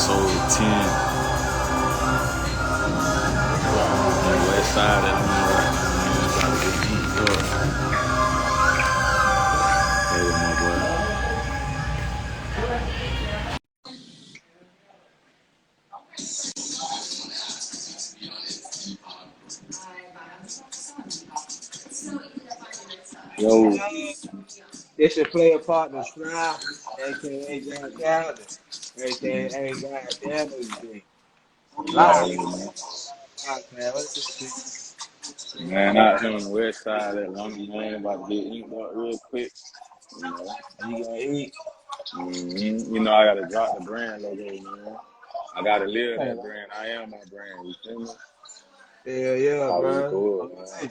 episode 10 on the west side of the about to get geeked up. Hey, my boy. Yo, It's your player partner, Sly, aka John Calvin, aka goddamn everything. you Live. already know. Podcast. What is this? Man, out here on the west side of Atlanta, man, about to get inked up real quick. You know, Are you gonna eat? you know, I gotta drop the brand logo, man. I gotta live Hey, that brand. I am my brand. You feel me? hell yeah, Always bro. do All it, man. day.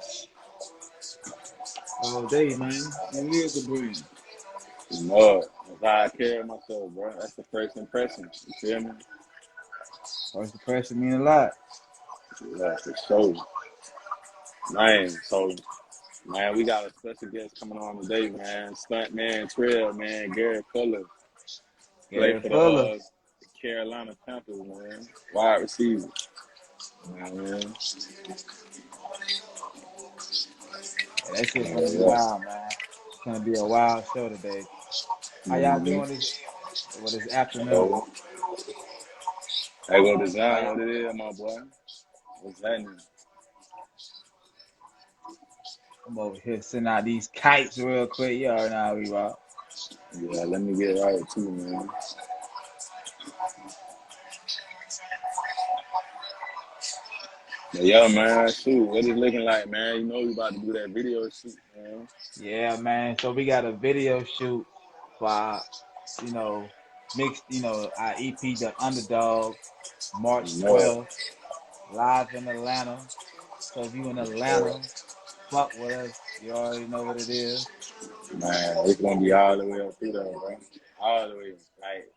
All day, man. You live the brand. You know it. That's how I carry myself, bro. That's the first impression. You feel me? First impression mean a lot. Yeah, for sure. Man, so man, we got a special guest coming on today, man. Stunt man, trail man, Garry Fuller. Play Garry for Fuller. the Carolina Panthers, man. Wide receiver. You know what I mean? Yeah, that shit's gonna be Yeah, wild, man. It's gonna be a wild show today. How y'all Mm-hmm. doing this evening? Or this afternoon? So, I go How design y'all? what it is, my boy. What's happening? I'm over here sending out these kites real quick. You already know how we rock. Yeah, let me get right too, man. But yeah, man, shoot, what it looking like, man? You know we about to do that video shoot, man. Yeah, man. So we got a video shoot for our, you know, our EP, The Underdawgs, March You know it. 12th, live in Atlanta. So if you in You know Atlanta, it. fuck with us. You already know what it is. Man, it's gonna be all the way up through there, bro. All the way. Like,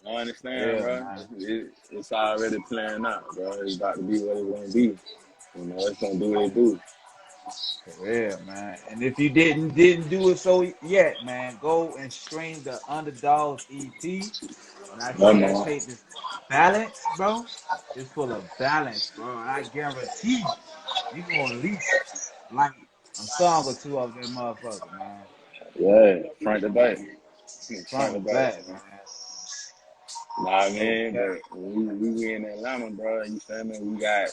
I understand, Yeah, bro. man. It's already playing out, bro. It's about to be what it's gonna be. You know, it's gonna do what it do. For real, man. And if you didn't do it so yet, man, go and stream the Underdogs EP. When I No, say that man. tape is full of balance, bro, it's full of balance, bro. And I guarantee you gonna at least like a song or two of that motherfucker, man. Yeah, front to back. Front Front to and back, back, man. man. Nah, I No mean, cap. but we in Atlanta, bro. You feel me? We got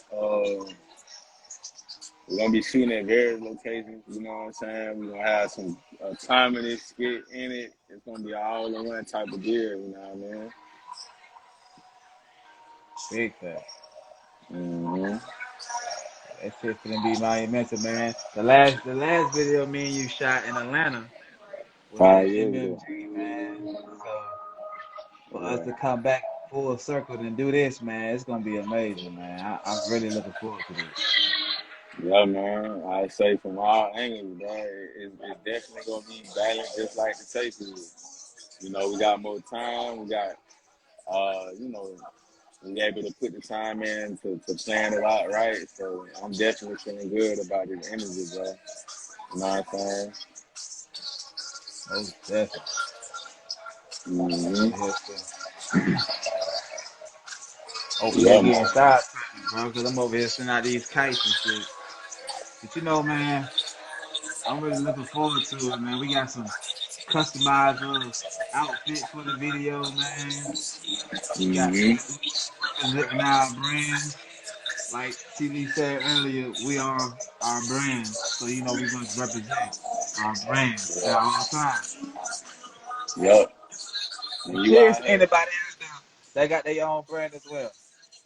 we're gonna be shooting at various locations. You know what I'm saying? We're gonna have some comedy skit in it. It's gonna be all in one type of deal. You know what I mean? Big fact. Mm-hmm. That shit finna be monumental, man. The last video me and you shot in Atlanta was at 5 years ago. MMG, man. So for us Yeah. to come back full circle and do this, man, it's gonna be amazing, man. I'm really looking forward to this. Yeah, man. I say from all angles, bro, it's definitely gonna be balanced just like the tape is. You know, we got more time. We got, you know, we able to put the time in to plan it out right. So I'm definitely feeling good about this energy, bro. You know what I'm saying? Most definitely. I'm Mm-hmm. over here still. Over here Yeah, getting man. sidetracked, bro, because I'm over here sending out these kites and shit. But you know, man, I'm really looking forward to it, man. We got some customized outfits for the video, man. We got Mm-hmm. we representing our brand. Like TD said earlier, we are our brand. So you know we must represent our brand at Yeah. all times. Yep. And And you cheers out to here. anybody out there that got their own brand as well.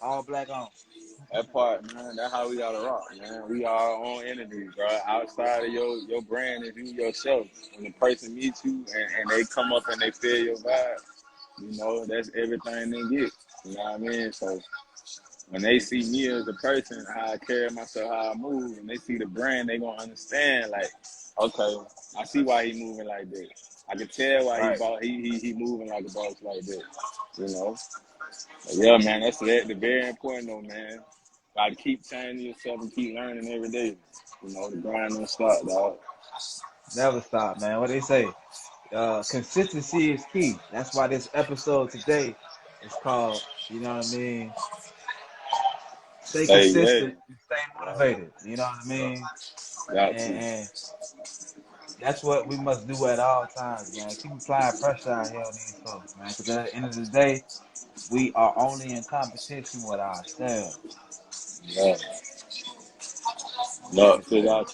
All black on. That part, man, that's how we gotta rock, man. We are our own entities, bro. Outside of your brand is you yourself. When the person meets you and they come up and they feel your vibe, you know, that's everything they get. You know what I mean? So when they see me as a person, how I carry myself, how I move, and they see the brand, they gonna understand, like, okay, I see why he moving like that. I can tell why Right. he moving like a boss like that. You know? But yeah, man, that's very important though, man. Gotta keep changing yourself and keep learning every day. You know, the grind don't stop, dog. Never stop, man. What they say? Consistency is key. That's why this episode today It's called, you know what I mean? Stay Hey, yeah. consistent and stay motivated. You know what I mean? Got And, to. and that's what we must do at all times, man. Keep applying pressure out here on these folks, man. Because at the end of the day, we are only in competition with ourselves. Yeah. And Look, it's figure out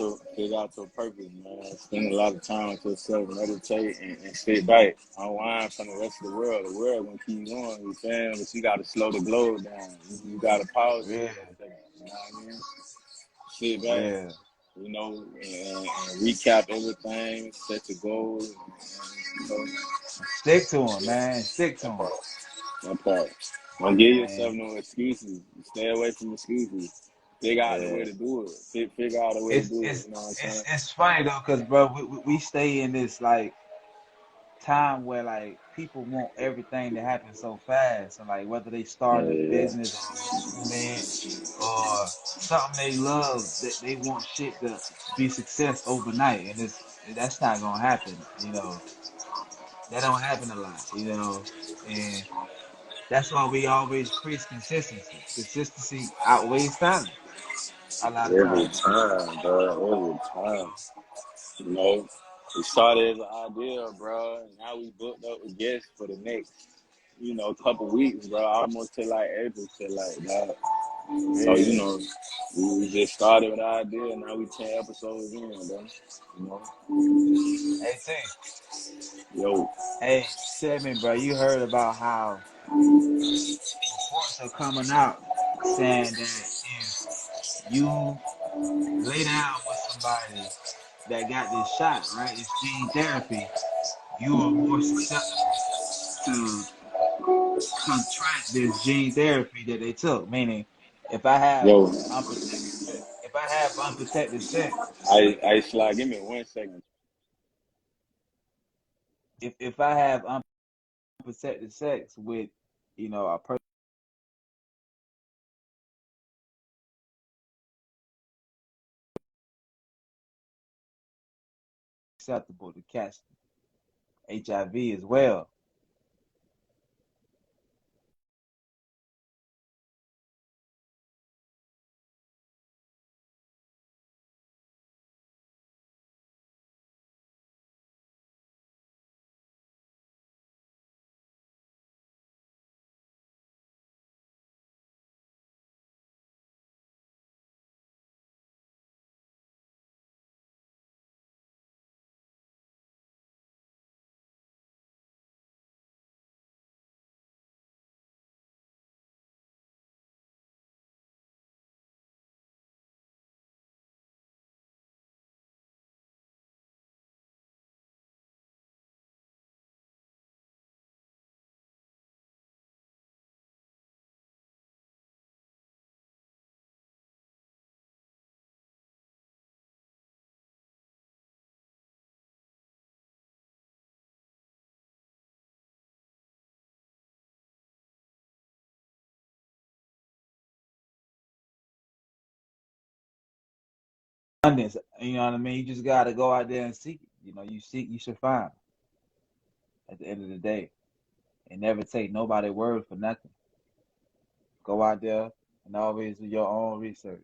your purpose, man. Spend a lot of time with yourself, meditate, and sit back. Unwind from the rest of the world. The world gonna keep going, you saying? But you gotta slow the globe down. You gotta pause it yeah, for a second. You know what I mean? Sit back, yeah. and recap everything, set your goals, and And stick to them, man. Stick to that them. part. That part. Don't give yourself And no excuses. Stay away from excuses. Figure out the way yeah, to do it. Figure out a way to it's do it. it's You know what I'm it's saying? it's funny though, cause bro, we stay in this like time where like people want everything to happen so fast, and like whether they starting a Yeah, business or a movement or something they love, they want shit to be success overnight, and that's not gonna happen. You know, that don't happen a lot. You know, and that's why we always preach consistency. Consistency outweighs talent a lot of every times. time, bro. Every time. You know, it started as an idea, bro. And now we booked up with guests for the next, couple weeks, bro. Almost till like April, till like that. So Yeah. we just started with the idea, and now we 10 episodes in, bro. You know, Hey T. yo, Hey, tell me, bro. You heard about how reports are coming out saying that if you lay down with somebody that got this shot, right? It's gene therapy. You are more susceptible to contract this gene therapy that they took. Meaning, if I have yo, unprotected, if I have unprotected sex with, I slide. Give me 1 second. if I have unprotected sex with, a person susceptible to catch HIV as well. Abundance, you know what I mean? You just gotta go out there and seek it. You seek, you should find at the end of the day. And never take nobody word for nothing. Go out there and always do your own research.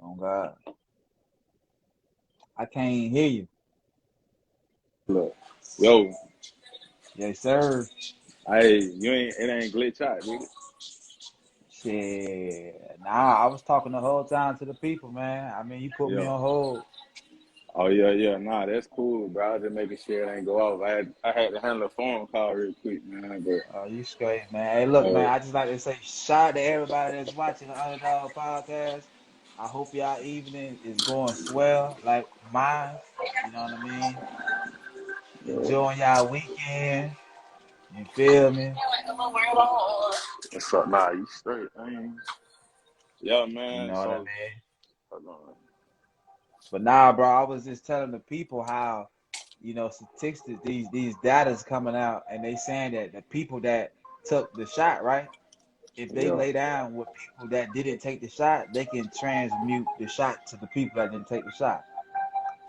Oh God. I can't hear you. Look, yo, Yes, sir. it ain't glitch out, nigga. Shit. Nah, I was talking the whole time to the people, man. I mean, you put me Yeah. on hold. Oh yeah, yeah. Nah, that's cool, bro. I was just making sure it ain't go off. I had to handle a phone call real quick, man. But You straight, man. Hey, look, man, uh, I just like to say shout out to everybody that's watching the Underdog podcast. I hope y'all evening is going swell like mine. You know what I mean? yeah. Enjoying y'all weekend. You feel me? What's up? Nah, you straight, man. Yeah, You man. know what I So, mean? hold on. But nah, bro, I was just telling the people how, statistics, these data's coming out, and they saying that the people that took the shot, right? If they Yeah. lay down with people that didn't take the shot, they can transmute the shot to the people that didn't take the shot.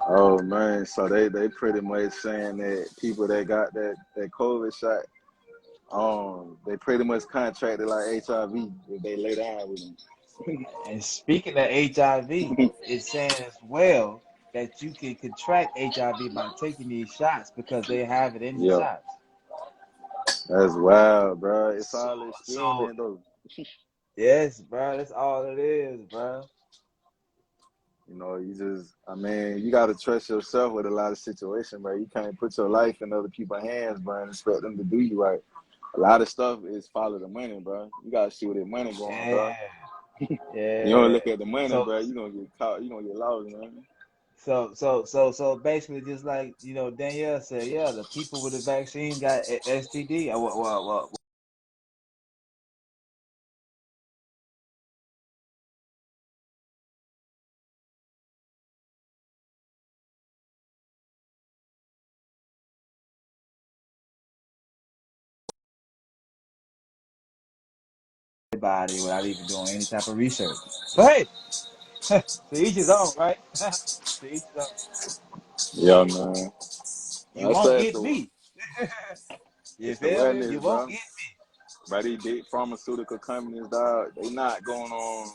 Oh man, so they pretty much saying that people that got that COVID shot, they pretty much contracted like HIV if they lay down with them. And speaking of HIV, it's saying as well that you can contract HIV by taking these shots because they have it in the Yeah, shots. that's wild, bro. It's So, all so experiment though. yes, bro, that's all it is, bro. You know, I mean, you got to trust yourself with a lot of situations, bro. You can't put your life in other people's hands, bro, and expect them to do you right. A lot of stuff is follow the money, bro. You got to see where the money going, bro. Yeah, You don't yeah. look at the money, So, bro. You gonna get caught. You gonna get lost, man. so basically, just like Danielle said, yeah, the people with the vaccine got STD. What? Everybody without even doing any type of research. But hey, to each his own, right? To each his own. Yeah, man. You I won't say get me. You it's the feel me? awareness, You won't bro. get But these big pharmaceutical companies, dog, they not gonna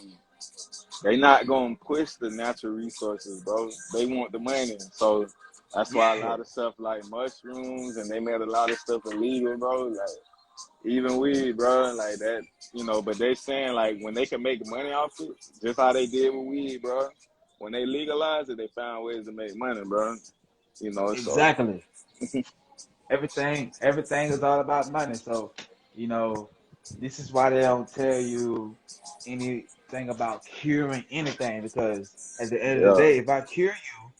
push the natural resources, bro. They want the money. So that's me. why a Yeah, lot of stuff like mushrooms and they made a lot of stuff illegal, bro. Like even weed, bro, like that, but they saying like when they can make money off it, just how they did with weed, bro. When they legalized it, they found ways to make money, bro. So exactly. Everything is all about money. So, you know, this is why they don't tell you anything about curing anything because at the end of the yeah. day, if I cure you,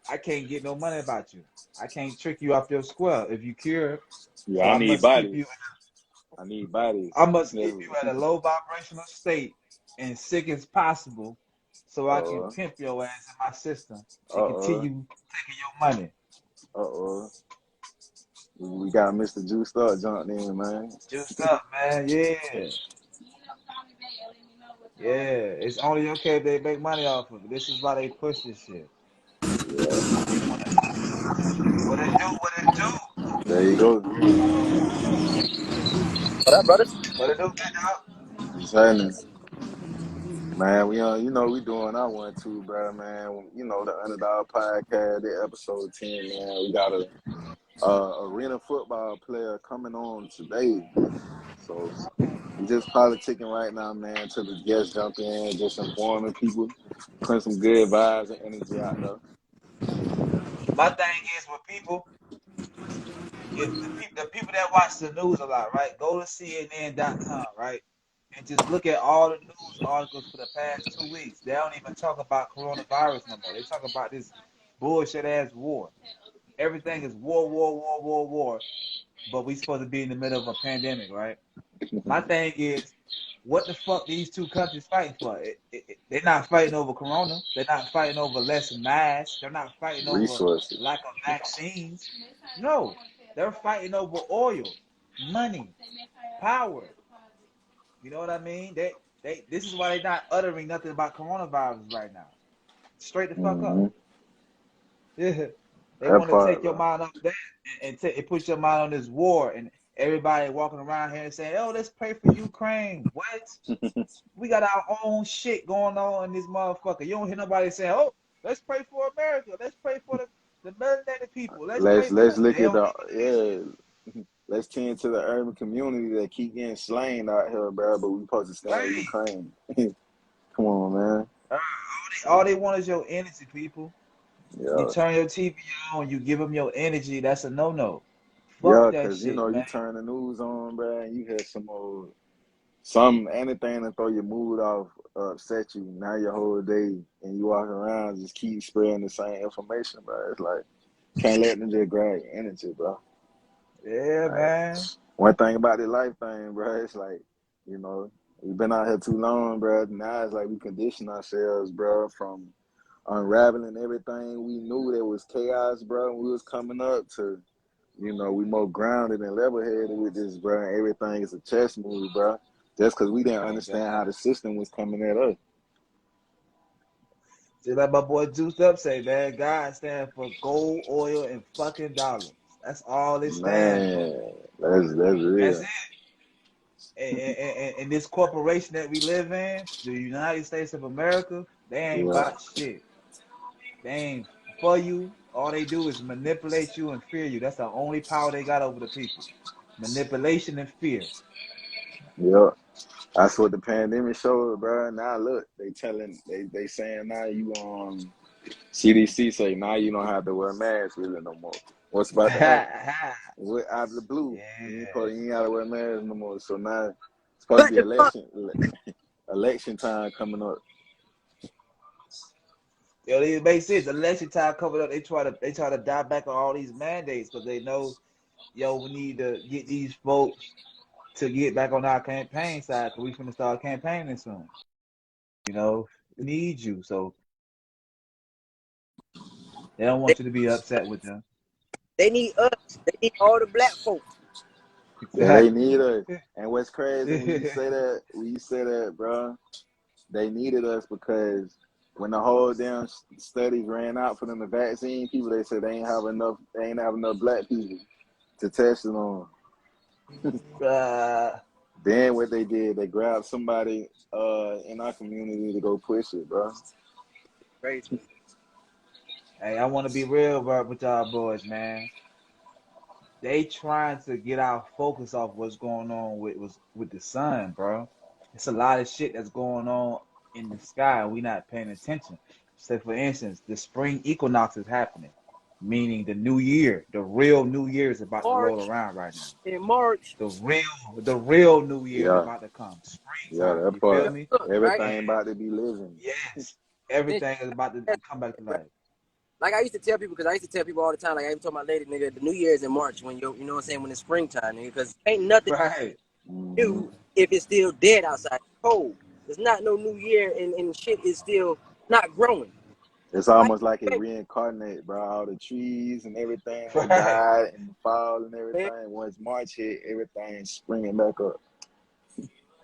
I can't get no money about you. I can't trick you off your square if you cure. Yeah, So I I need must keep you bodies. I need bodies. I must keep uh you at a low vibrational state and sick as possible so I can oh. pimp your ass in my system and Uh-oh. continue taking your money. Uh-oh. We got Mr. Juiced Up jumped in, man. Juiced up, man. Yeah. Yeah. It's only okay if they make money off of it. This is why they push this shit. Yeah. What it do? What it do? There you go. What up, brothers? What it do, big dog? It's happening. Man, we doing our one too, brother, man. The Underdog podcast, the episode 10, man. We got a arena football player coming on today. So we just politicking right now, man, till the guests jump in, just informing people, putting some good vibes and energy out there. My thing is with people, if the people that watch the news a lot, right? Go to CNN.com, right? And just look at all the news articles for the past 2 weeks. They don't even talk about coronavirus no more. They talk about this bullshit ass war. Everything is war, war, war, war, war. But we supposed to be in the middle of a pandemic, right? My thing is, what the fuck these two countries fighting for? They're not fighting over corona. They're not fighting over less masks. They're not fighting over Resources. lack of vaccines. No, they're fighting over oil, money, power. You know what I mean? This is why they're not uttering nothing about coronavirus right now. Straight the fuck up. Mm-hmm. Yeah. They That want to part, take your bro. mind off that and put your mind on this war and everybody walking around here and saying, "Oh, let's pray for Ukraine." What? We got our own shit going on in this motherfucker. You don't hear nobody saying, "Oh, let's pray for America. Let's pray for the melanated people. Let's Let's pray for let's them." look They at don't the do this shit. let's tend to the urban community that keep getting slain out here, bro. But we supposed to stand with Right. Ukraine. Come on, man. All they want is your energy, people. You Yeah, turn your TV on, you give them your energy. That's a no-no. Fuck yeah, that cause shit, you man. turn the news on, bro, and you hear anything to throw your mood off, upset you. Now your whole day, and you walk around just keep spreading the same information, bro. It's like can't let them just grab your energy, bro. Yeah, Like, man. one thing about the life thing, bro, it's like, you know, we've been out here too long, bro. Now it's like we condition ourselves, bro, from unraveling everything we knew that was chaos, bro, when we was coming up to, we more grounded and level-headed with this, bro. And everything is a chess move, bro. Just because we didn't Exactly. understand how the system was coming at us. Just like my boy Juiced Up say, man, God stands for gold, oil, and fucking dollars. That's all it stands for. Man, that's That's real. it. And this corporation that we live in, the United States of America, they ain't Yeah, about shit. They ain't for you. All they do is manipulate you and fear you. That's the only power they got over the people. Manipulation and fear. yeah. That's what the pandemic showed, bro. Now look, they saying now you CDC say now you don't have to wear masks really no more. What's about to happen? Yeah. Out of the blue, you ain't gotta wear masks no more. So now it's supposed to be election time coming up. Yo, it makes sense. Election time coming up, they try to dial back on all these mandates because they know, yo, we need to get these folks to get back on our campaign side because we finna start campaigning soon. You know, we need you. So they don't They, want you to be upset with them. they need us. They need all the black folks. Yeah, they Exactly. need us. And what's crazy when you say that, bro, they needed us because when the whole damn studies ran out for them to vaccine people, they said they ain't have enough black people to test it on. Then what they did, they grabbed somebody in our community to go push it, bro. Crazy. Hey, I want to be real, bro, with y'all boys, man. They trying to get our focus off what's going on with the sun, bro. It's a lot of shit that's going on in the sky. We not paying attention. Say, for instance, the spring equinox is happening, meaning the new year, the real new year is about to roll March. around right now. In March. The real new year is Yeah, about to come. yeah, Springtime. that You feel part. me? Right? And Everything about to be living. yes, This, everything is about to come back to life. like I used to tell people, because I used to tell people all the time, like I even told my lady, nigga, the New Year is in March when you know what I'm saying, when it's springtime, nigga, because ain't nothing Right. Mm-hmm. new if it's still dead outside, cold. There's not no New Year and shit is still not growing. It's Like, almost like it reincarnate, bro. All the trees and everything that Right. died in the fall and man, everything. Once March hit, everything's springing back up.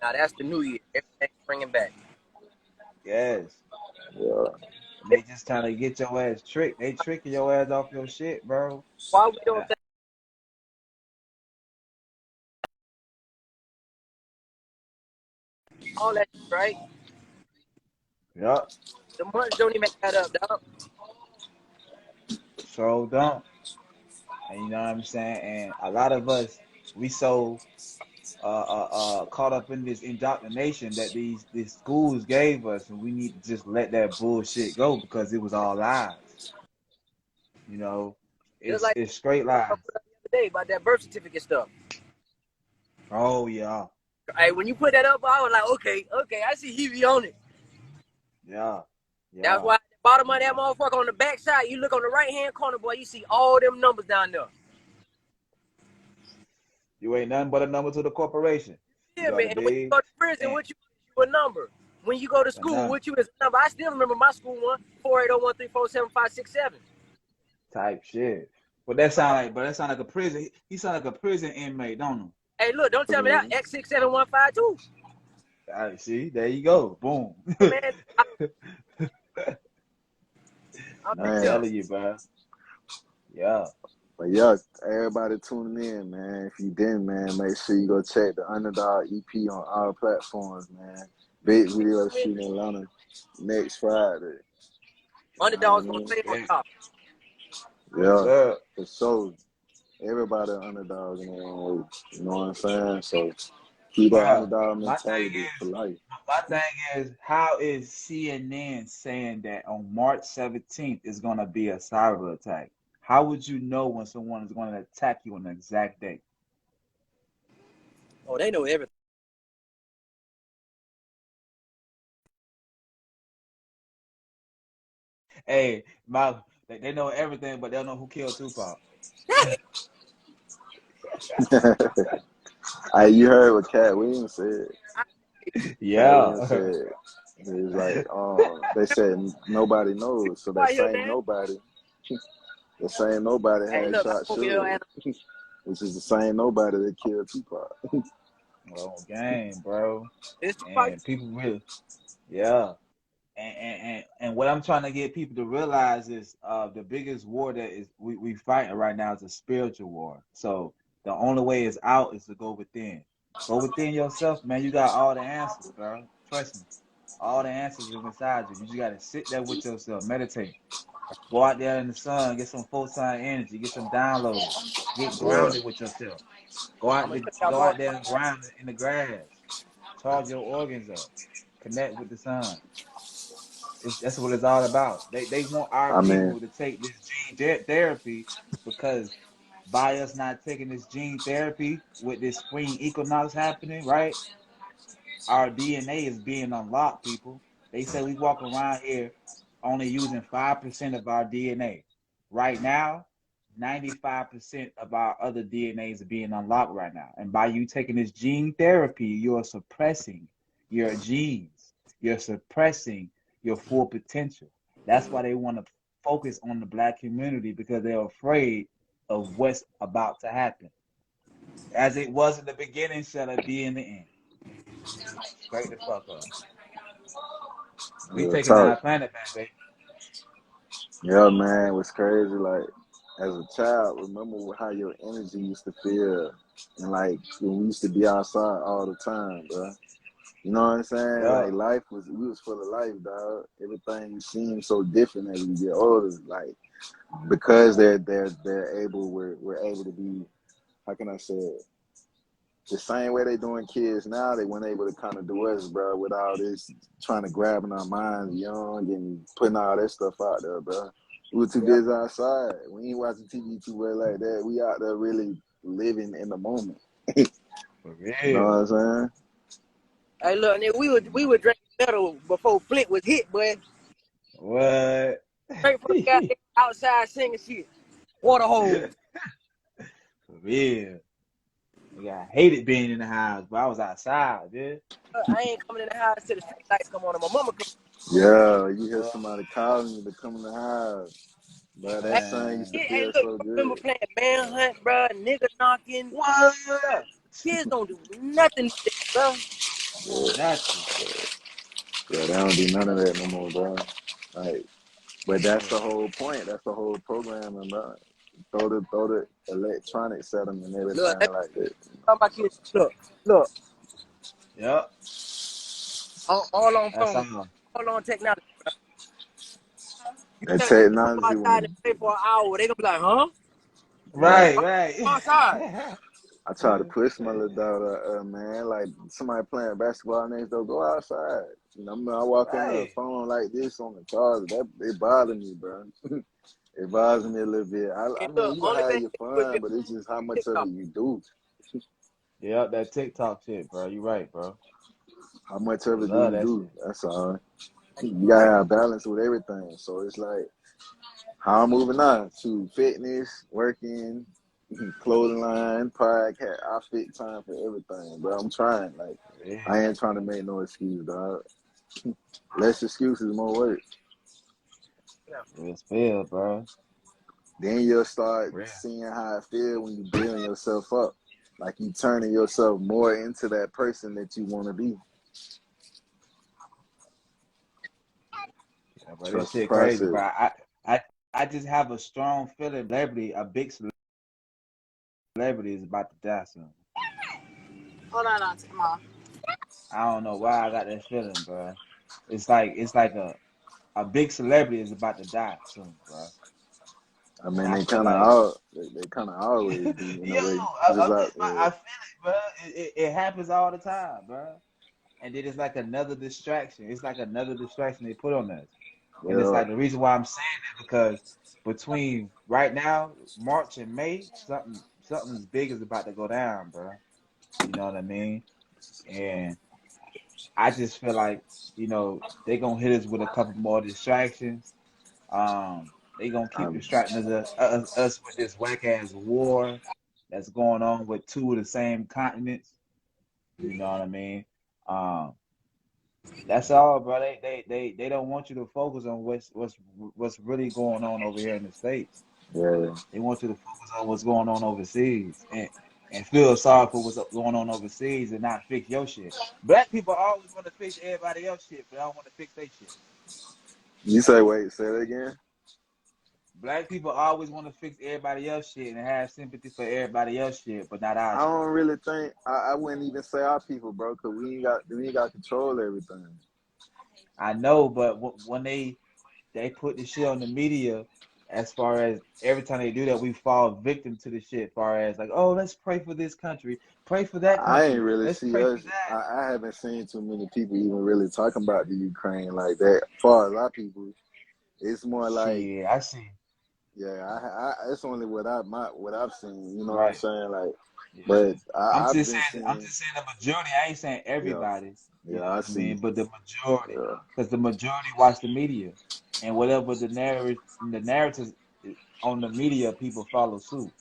now that's the New Year. Everything's bringing back. Yes. Yeah. And they just trying to get your ass tricked. They tricking your ass off your shit, bro. Why we don't think all that shit, right? Yup. The months don't even add up, dog. So don't. And you know what I'm saying? And a lot of us, we so caught up in this indoctrination that these schools gave us, and we need to just let that bullshit go because it was all lies. You know, Just it's like it's straight I lies. put up the other day about that birth certificate stuff. Oh yeah, Hey, when you put that up, I was like, okay, I see he be on it. yeah, That's yeah. why at the bottom of that motherfucker on the back side, you look on the right hand corner, boy, you see all them numbers down there. You ain't nothing but a number to the corporation. You Yeah, got man. to And when you dig go to prison, and what you a number. When you go to a school, number what you is a number. I still remember my school one, 48013475567. type shit. But that sound like a prison. He sound like a prison inmate, don't he? Hey, look, don't tell me that. Mhm. X67152. All right, see, there you go. Boom. Hey, man, I'm just Man. telling Telling you, bro. Yeah. But yeah, everybody tuning in, man. If you didn't, man, make sure you go check the Underdog EP on all platforms, man. Big video you. shooting in Atlanta next Friday. You know Underdogs what I gonna mean? play on Yes. top. Yes, Yeah, sir. for sure. Everybody underdog in their own way. You know what I'm saying? So keep that Bro, underdog my thing mentality for is, life. my thing is, how is CNN saying that on March 17th is gonna be a cyber attack? How would you know when someone is going to attack you on the exact date? Oh, they know everything. Hey, they know everything, but they don't know who killed Tupac. Hey, you heard what Cat Williams said. Cat Williams Yeah. said he was like, they said nobody knows. So that Why here, same man? nobody, the same nobody Hey, had look, I'm shot over here, Suge, and which is the same nobody that killed Tupac. Oh, game, bro. it's Tupac. And people really, yeah. And what I'm trying to get people to realize is the biggest war that is we fighting right now is a spiritual war. So the only way is out is to go within. Go within yourself, man. You got all the answers, bro. Trust me. All the answers are inside you. You just gotta sit there with yourself, meditate. Go out there in the sun, get some photon energy, get some downloads, get Yeah. grounded with yourself. I'm gonna show y'all Go more. out there and ground in the grass. Charge your organs up. Connect with the sun. That's what it's all about. They want our I mean, people to take this gene therapy because by us not taking this gene therapy with this spring equinox happening, right? Our DNA is being unlocked, people. They say we walk around here only using 5% of our DNA. Right now, 95% of our other DNAs are being unlocked right now. And by you taking this gene therapy, you're suppressing your genes. You're suppressing your full potential. That's why they want to focus on the black community because they're afraid of what's about to happen. As it was in the beginning, shall it be in the end. Straight the fuck up. We real taking our talk. planet back, baby. Yeah, man, it was crazy. Like, as a child, remember how your energy used to feel, and like when we used to be outside all the time, bro. You know what I'm saying? Yeah. Like, we was full of life, dog. Everything seems so different as we get older. Like, because they're able, we're able to be. How can I say it? The same way they doing kids now, they weren't able to kind of do us, bro, with all this trying to grab in our minds young and putting all that stuff out there, bro. We were too Yeah. busy outside. We ain't watching TV too well like that. We out there really living in the moment. For You know what real. I'm saying? Hey, look, nigga, we would drink metal before Flint was hit, boy. What? Straight from the goddamn outside singing shit. Water hole. For real. Nigga, I hated being in the house, but I was outside, dude. I ain't coming in the house till the street lights come on and my mama come. Yeah, you hear What? somebody calling you to come in the house. But that sun used to Man. Hey, feel look, so I remember good. playing manhunt, bro, nigga knocking. What? Bruh, kids don't do nothing these days, bro. Yeah, Nothing. yeah, they don't do none of that no more, bro. Like, but that's the Yeah. whole point. That's the whole programming, bro. Throw the electronics at them and Look, everything that's like that. all my kids. Look, Yep. all on That's phone, all. all on technology. You That tell them to go technology outside and when play for an hour, they gonna be like, huh? yeah, Right, Go right. outside. I try to push my little daughter, man. Like somebody playing basketball next door, go outside. You know, I mean, I walk in the Right. phone like this on the charger. That it bothers me, bro. It bothers me a little bit. I And mean, look, you can only have thing your they do is fun, get but it's just how much of TikTok. it you do. Yep, that TikTok shit, bro. You right, bro. How much of They it do love you that do? shit. That's all. You gotta have balance with everything. So it's like how I'm moving on to fitness, working, clothing line, podcast. I fit time for everything, bro. I'm trying. Like Yeah. I ain't trying to make no excuse, dog. Less excuses, more work. It's fair, bro. Then you'll start Real. seeing how it feels when you building yourself up. Like you turning yourself more into that person that you want to be. Yeah, but this Trust the shit crazy, process. bro. I, I just have a strong feeling celebrity, a big celebrity is about to die soon. Hold on, Mom. I don't know why I got that feeling, bro. It's like a big celebrity is about to die soon, bro. I And mean, I they feel kind of like, all they kind of always do in a yo, way. Just like I feel it, bro. It happens all the time, bro. And then it's like another distraction. It's like another distraction they put on us. And it's yeah, like the reason why I'm saying that because between right now, March and May, something's big is about to go down, bro. You know what I mean? And I just feel like, they're gonna hit us with a couple more distractions. They gonna keep I'm, distracting us with this whack ass war that's going on with two of the same continents. You know what I mean? Um, that's all, bro. They don't want you to focus on what's really going on over here in the States. yeah. They want you to focus on what's going on overseas and feel sorry for what's going on overseas and not fix your shit. Black people always want to fix everybody else's shit, but I don't want to fix their shit. You say, wait, say it again? Black people always want to fix everybody else shit and have sympathy for everybody else shit, but not our I shit. don't really think I wouldn't even say our people, bro, because we ain't got control of everything. I know, but when they put the shit on the media, as far as every time they do that, we fall victim to the shit. As far as like, oh, let's pray for this country, pray for that I ain't country, really let's see pray for us. that. I haven't seen too many people even really talking about the Ukraine like that. As far as our people, it's more like, Shit, I see. yeah, it's only what I've seen. You know what I'm Right. saying? Like, Yeah. but I'm I've just been saying. I'm seeing, just saying the majority. I ain't saying yeah, everybody. You yeah, know I what I see, mean? But the majority, yeah, because the majority watch the media, and whatever the narratives on the media, people follow suit.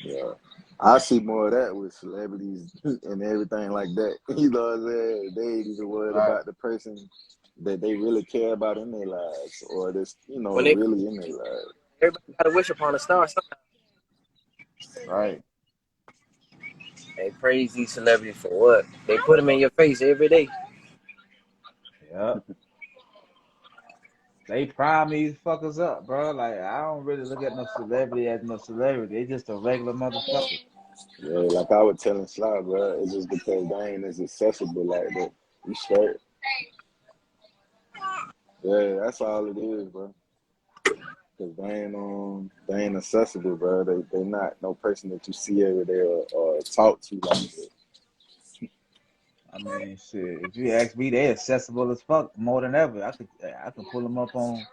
yeah. I see more of that with celebrities and everything like that. You know what I'm saying? They ain't even worried Right. about the person that they really care about in their lives, or this, When they really in their lives. everybody got a wish upon a star. Sometimes Right. they praise these celebrities for what? They put them in your face every day. Yep. They prime these fuckers up, bro. Like I don't really look at no celebrity as no celebrity. They just a regular motherfucker. Yeah, like I was telling Sly, bro, it's just because they ain't as accessible like that. You straight. Yeah, that's all it is, bro. Cause they ain't accessible, bro. They not no person that you see every day or talk to like that. I mean, shit. If you ask me, they accessible as fuck more than ever. I could pull them up on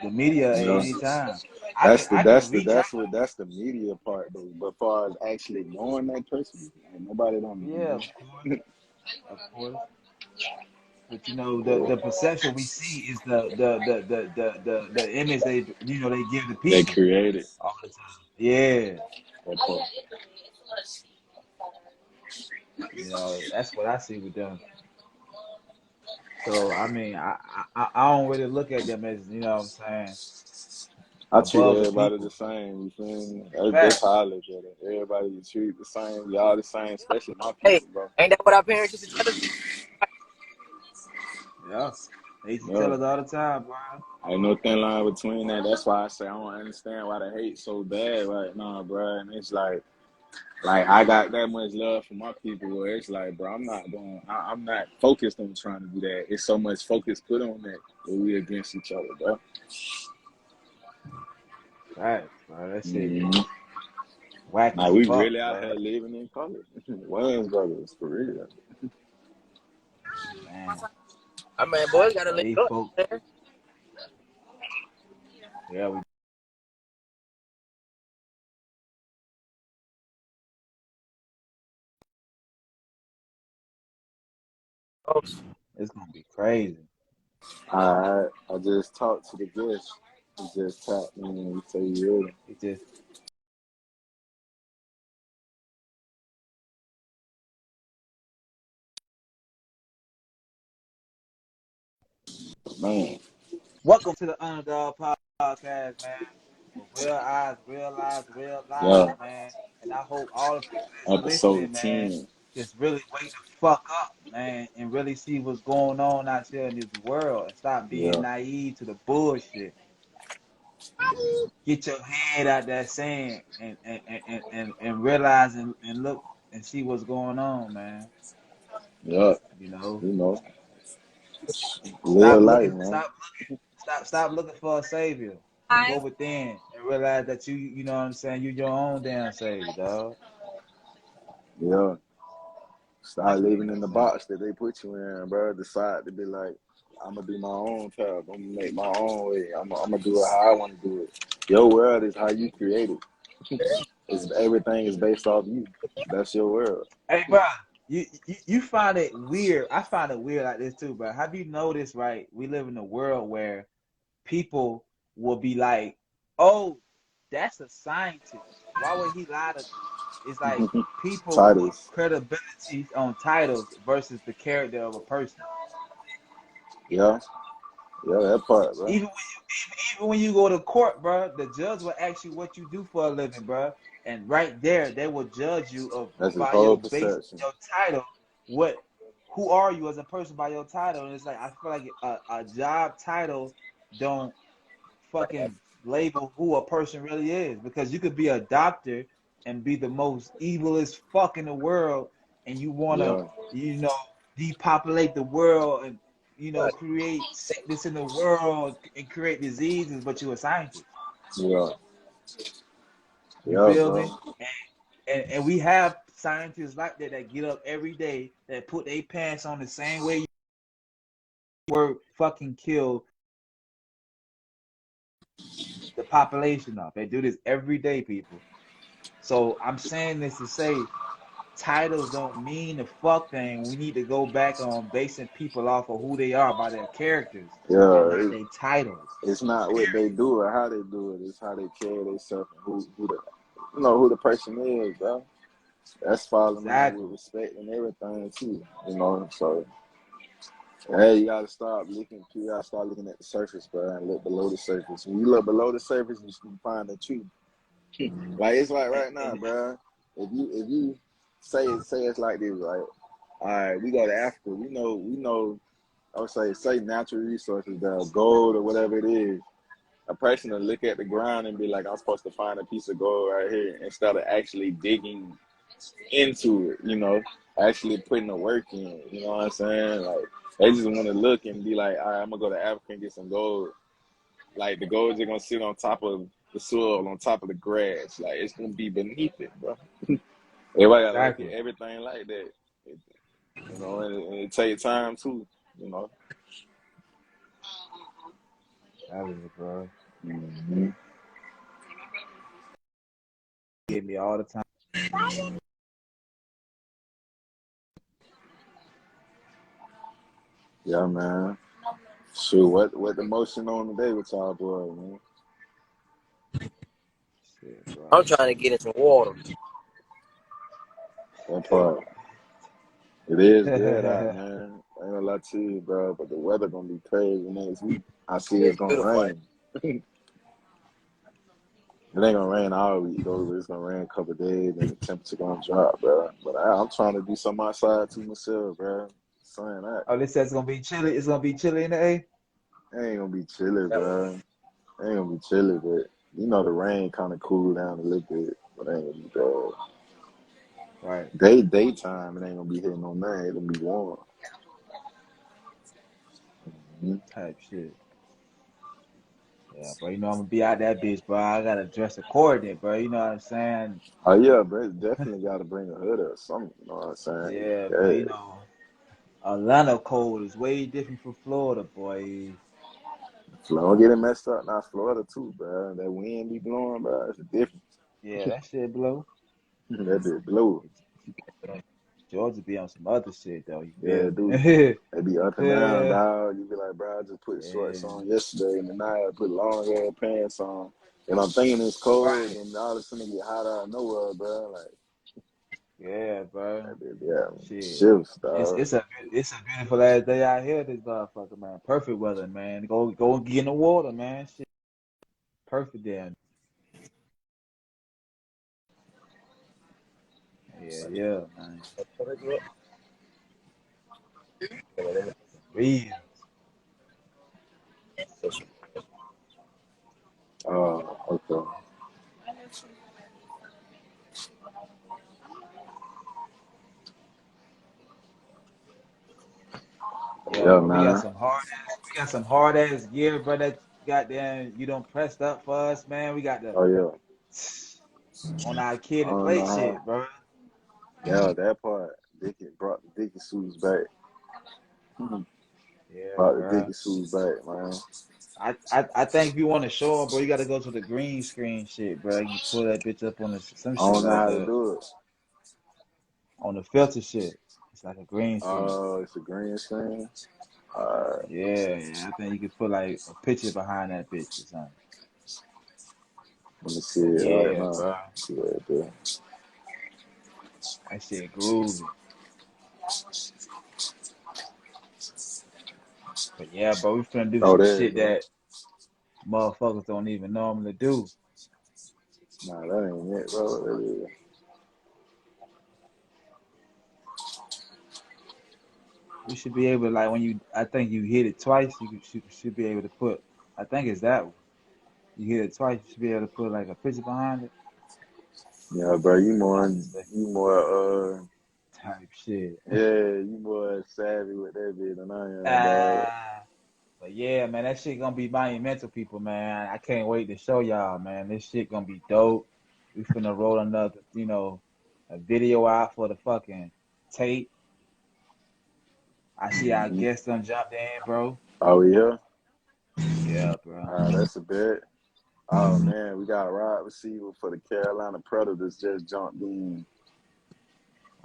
the media at You know, any time. I can reach out. that's the media part though. But far as actually knowing that person, ain't nobody don't Yeah, know. of course, of course. But you know, Yeah. the perception we see is the image they give the They people created all the time. Yeah, that part. you know, that's what I see with them. So I mean, I don't really look at them as, you know what I'm saying, I treat above the everybody the people. same. You feel me? That's Facts. how I look at it. Everybody you treat the same. Y'all the same, especially my Hey, people, bro. ain't that what our parents used to tell us? Yeah, they used to Yeah. tell us all the time, bro. Ain't no thin line between that. That's why I say I don't understand why they hate so bad right now, bro. And it's like I got that much love for my people where it's like, bro, I'm not focused on trying to do that. It's so much focus put on that we against each other, bro. Facts, bro. That shit Mm-hmm. whack Like as we fuck, really out here bro. living in color. Wayans brothers, for real. Man, I mean, boys gotta bro, let these go. folk. Man. Yeah, we. Folks, It's gonna be crazy. I just talked to the guest. He just tapped me and he said he ready. It just Man, welcome to the Underdog Podcast, man. For real eyes, real lives, real yeah. lives, man. And I hope all the people that's Episode listening, man, 10. just really wake the fuck up, man, and really see what's going on out here in this world and stop being Yeah. naive to the bullshit. Get your head out that sand and realize and look and see what's going on, man. Yeah. You know, You know. Live stop life, looking, man. stop looking for a savior and go within and realize that you know what I'm saying, you your own damn savior, dog. Yeah. Start living in the 100%. box that they put you in, bro. Decide to be like, I'm gonna do my own path. I'm gonna make my own way. I'm gonna do it how I want to do it. Your world is how you create it. It's everything is based off you. That's your world. Hey, bro, you find it weird. I find it weird like this too, bro. Have you noticed, right? We live in a world where people will be like, "Oh, that's a scientist. Why would he lie to me?" It's like people put Titles. credibility on titles versus the character of a person. Yeah. Yeah, that part, bro. Even when you go to court, bro, the judge will ask you what you do for a living, bro, and right there they will judge you of That's his by whole your base perception. your title. Who are you as a person by your title? And it's like I feel like a job title don't fucking label who a person really is, because you could be a doctor and be the most evilest fuck in the world, and you want to, Yeah, depopulate the world and Right. create sickness in the world and create diseases, but you're a scientist. yeah, You yeah, feel me? bro. And we have scientists like that get up every day, that put their pants on the same way you were, fucking kill the population up. They do this every day, people. So I'm saying this to say titles don't mean the fuck thing. We need to go back on basing people off of who they are by their characters and not Yeah, their titles. it's not what Period. they do or how they do it. It's how they carry themselves and who the person is, bro. That's falling in Exactly. with respect and everything too. So hey, you gotta start looking at the surface, bro, and look below the surface. When you look below the surface, you can find the truth. Like it's like And, right now, and bro. If you say it's like this, right? All right, we go to Africa. We know. I would say natural resources, the gold or whatever it is. A person will look at the ground and be like, I'm supposed to find a piece of gold right here, instead of actually digging into it, actually putting the work in, you know what I'm saying? Like, they just want to look and be like, all right, I'm going to go to Africa and get some gold. Like, the gold is going to sit on top of the soil, on top of the grass. Like, it's going to be beneath it, bro. Everybody got to look at exactly. everything like that, and it takes time, too, you know? That is it, bro. Mm-hmm. Get me all the time. Yeah, man. Shoot, what the motion on today with y'all boy, man? Shit, bro. I'm trying to get in some water. That part. It is good out, man. I ain't gonna lie to you, bro, but the weather gonna be crazy next week. I see it's It's gonna beautiful. rain. It ain't gonna rain all week though, but it's gonna rain a couple of days and the temperature gonna drop, bro. But I'm trying to do something outside to myself, bro. Saying that. Oh, this says it's gonna be chilly. It's gonna be chilly in the A. It ain't gonna be chilly, bro. It ain't gonna be chilly, but the rain kinda cool down a little bit, but it ain't gonna be bad. Right. Daytime, it ain't gonna be hitting on nothing. It'll be warm. Mm-hmm. Type shit. Yeah, bro. I'm gonna be out that bitch, bro. I gotta dress accordingly, bro. You know what I'm saying? Oh yeah, bro. Definitely got to bring a hood or something. You know what I'm saying? Yeah, but Yeah. Atlanta cold is way different from Florida, boy. Florida get it messed up. Now Florida too, bro. That wind be blowing, bro. It's different. Yeah, that shit blow. That bit blow. Georgia be on some other shit though. You Yeah, feel dude. me? They be up and down, Yeah, dog. You be like, bro, I just put shorts yeah, on yesterday, and tonight I put long hair pants on, and I'm thinking it's cold, right. and all of a sudden it get hot out of nowhere, bro. Like, Yeah, bro. that bit, yeah, Shit. shifts, It's dog. it's a it's a beautiful ass day out here, this motherfucker, man. Perfect weather, man. Go and get in the water, man. Shit. Perfect damn. Yeah, yeah, man. Real. Okay. Yeah, Yeah, bro. man. We got some hard ass gear, bro. That goddamn you don't pressed up for us, man. We got the Oh yeah. on our I kid and don't play know how. shit, bro. Yeah, that part. Dickie brought the Dickie suits back. Yeah, Brought the bro. Dickie suits back, man. I think if you want to show them, bro, you got to go to the green screen shit, bro. You pull that bitch up on some I shit don't know like how to that do it. on the filter shit. It's like a green screen. Oh, it's a green screen. Yeah, yeah. I think you could put like a picture behind that bitch or something. Let me see it right Yeah, now. bro. See right there. That shit groovy. But yeah, bro, we finna do Oh, some there you shit go. that motherfuckers don't even normally do. Nah, that ain't it, bro. That is. We should be able to, like, when I think you hit it twice, should be able to put I think it's that one. You hit it twice, you should be able to put like a picture behind it. Yeah, bro, Not mistake you more type shit. yeah, you more savvy with that bit than I am, dog. Ah, but yeah, man, that shit gonna be monumental, people, man. I can't wait to show y'all, man. This shit gonna be dope. We finna roll another, a video out for the fucking tape. I see our Hmm. guest done jumped in, bro. Oh yeah, Yeah, bro. that's a bit. Oh man, we got a wide receiver for the Carolina Predators just jumped in.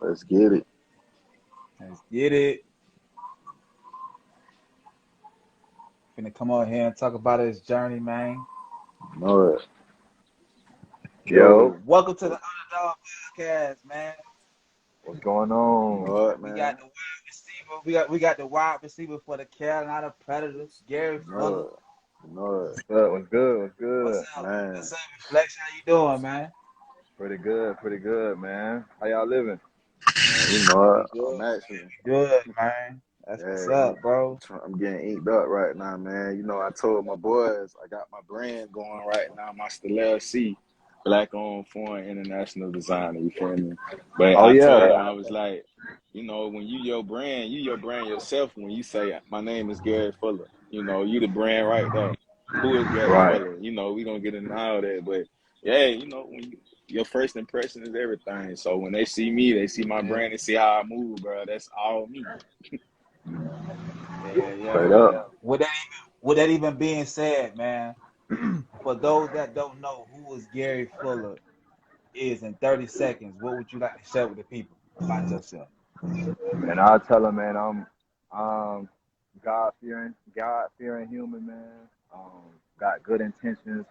Let's get it. Let's get it. Finna come on here and talk about his journey, man. Know it. Yo, Yo, welcome to the Underdawg podcast, man. what's going on? Know it, We got man. the wide receiver. We got the wide receiver for the Carolina Predators, Garry Know Fuller. it. Know it. What's good? What's good? What's What's good? up? Man. What's up, Flex? How you doing, man? Pretty good, man. How y'all living? Man, you know We it. good. I'm actually, Good, man. That's what's yeah, up, bro. I'm getting inked up right now, man. You know, I told my boys I got my brand going right now, my Still C, black owned foreign international designer, you feel me? But Oh I told yeah, them, I was like, you know, when you your brand yourself when you say my name is Garry Fuller. You know, you the brand right there. Who is Garry right, Fuller? You know, we gonna get into all that. But yeah, you know, your first impression is everything. So when they see me, they see my Yeah, brand, they see how I move, bro. That's all me. straight yeah. up. With that even being said, man, for those that don't know who is Garry Fuller is in 30 seconds, what would you like to share with the people about yourself? And I tell them, man, I'm God fearing human, man. Got good intentions,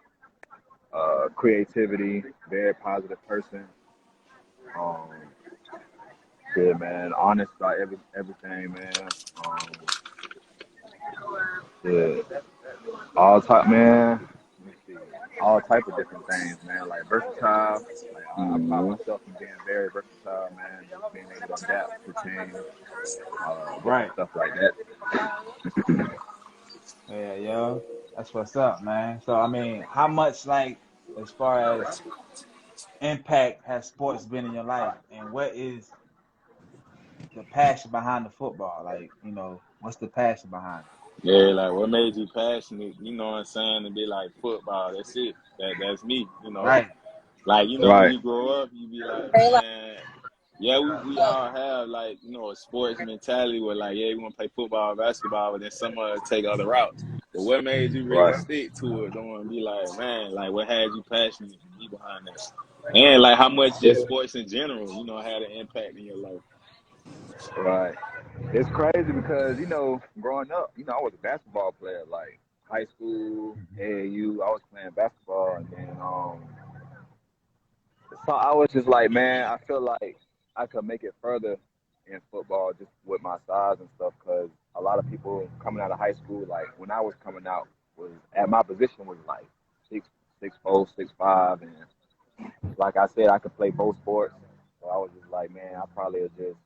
creativity, very positive person. Um, yeah, man, honest about everything, man. Yeah, all type, man. Let me see. All type of different things, man. Like versatile. Like I pride Mm-hmm. myself in being very versatile, man. Just being able to adapt to change, different Right. stuff like that. Yeah, yo. That's what's up, man. So, I mean, how much, like, as far as impact has sports been in your life, and what is the passion behind the football? Like, what's the passion behind Yeah, like what made you passionate, you know what I'm saying, to be like football, that's it. That's me, you it? know. Right. Like, you know, when Right, you grow up, you be like, man, yeah, we all have like, you know, a sports mentality where like, yeah, we want to play football, basketball, but then some take other routes. But what made you really right, stick to it, though, and be like, man, like what had you passionate to be behind that? And like how much just it, sports in general, you know, had an impact in your life. right. It's crazy because growing up, I was a basketball player. Like high school, AAU, I was playing basketball, and then so I was just like, man, I feel like I could make it further in football just with my size and stuff. Because a lot of people coming out of high school, like when I was coming out, was at my position was like 6'4", 6'5", and like I said, I could play both sports. So I was just like, man, I probably would just,